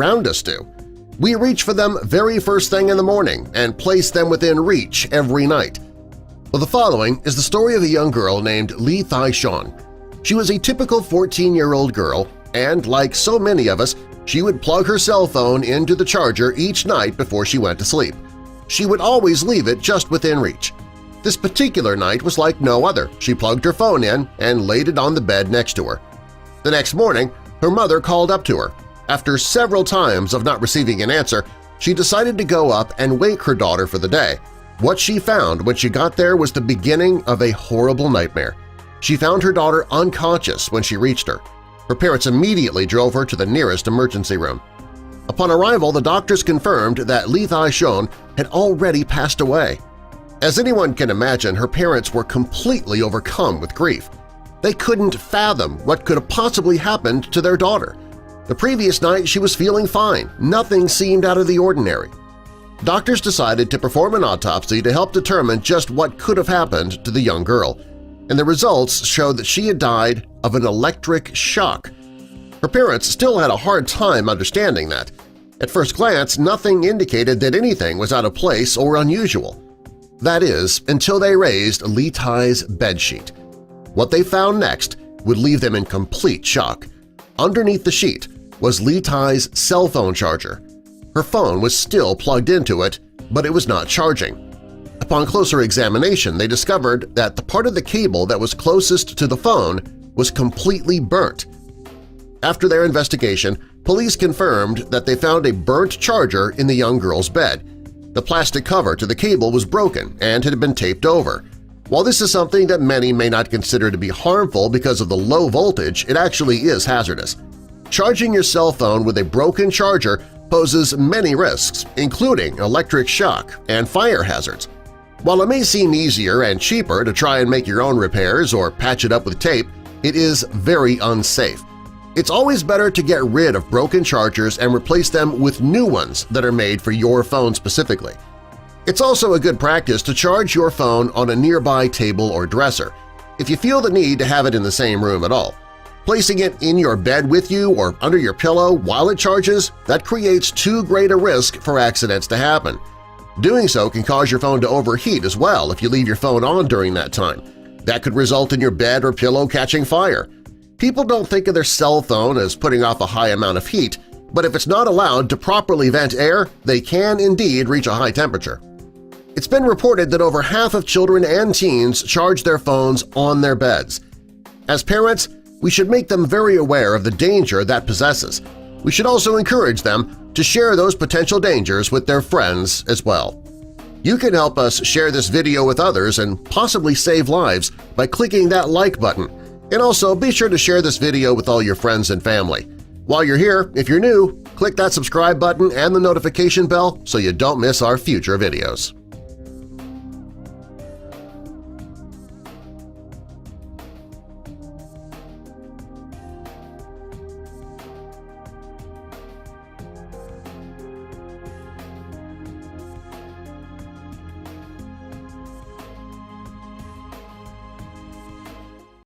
around us do. We reach for them very first thing in the morning and place them within reach every night. Well, the following is the story of a young girl named Lee Thai-Shon. She was a typical 14-year-old girl, and like so many of us, she would plug her cell phone into the charger each night before she went to sleep. She would always leave it just within reach. This particular night was like no other. She plugged her phone in and laid it on the bed next to her. The next morning, her mother called up to her. After several times of not receiving an answer, she decided to go up and wake her daughter for the day. What she found when she got there was the beginning of a horrible nightmare. She found her daughter unconscious when she reached her. Her parents immediately drove her to the nearest emergency room. Upon arrival, the doctors confirmed that Lee Thai-Shon had already passed away. As anyone can imagine, her parents were completely overcome with grief. They couldn't fathom what could have possibly happened to their daughter. The previous night she was feeling fine. Nothing seemed out of the ordinary. Doctors decided to perform an autopsy to help determine just what could have happened to the young girl, and the results showed that she had died of an electric shock. Her parents still had a hard time understanding that. At first glance, nothing indicated that anything was out of place or unusual. That is, until they raised Lee Thai's bedsheet. What they found next would leave them in complete shock. Underneath the sheet was Lee Thai's cell phone charger. Her phone was still plugged into it, but it was not charging. Upon closer examination, they discovered that the part of the cable that was closest to the phone was completely burnt. After their investigation, police confirmed that they found a burnt charger in the young girl's bed. The plastic cover to the cable was broken and had been taped over. While this is something that many may not consider to be harmful because of the low voltage, it actually is hazardous. Charging your cell phone with a broken charger poses many risks, including electric shock and fire hazards. While it may seem easier and cheaper to try and make your own repairs or patch it up with tape, it is very unsafe. It's always better to get rid of broken chargers and replace them with new ones that are made for your phone specifically. It's also a good practice to charge your phone on a nearby table or dresser, if you feel the need to have it in the same room at all. Placing it in your bed with you or under your pillow while it charges, that creates too great a risk for accidents to happen. Doing so can cause your phone to overheat as well if you leave your phone on during that time. That could result in your bed or pillow catching fire. People don't think of their cell phone as putting off a high amount of heat, but if it's not allowed to properly vent air, they can indeed reach a high temperature. It's been reported that over half of children and teens charge their phones on their beds. As parents, we should make them very aware of the danger that possesses. We should also encourage them to share those potential dangers with their friends as well. You can help us share this video with others and possibly save lives by clicking that like button. And also be sure to share this video with all your friends and family. While you're here, if you're new, click that subscribe button and the notification bell so you don't miss our future videos.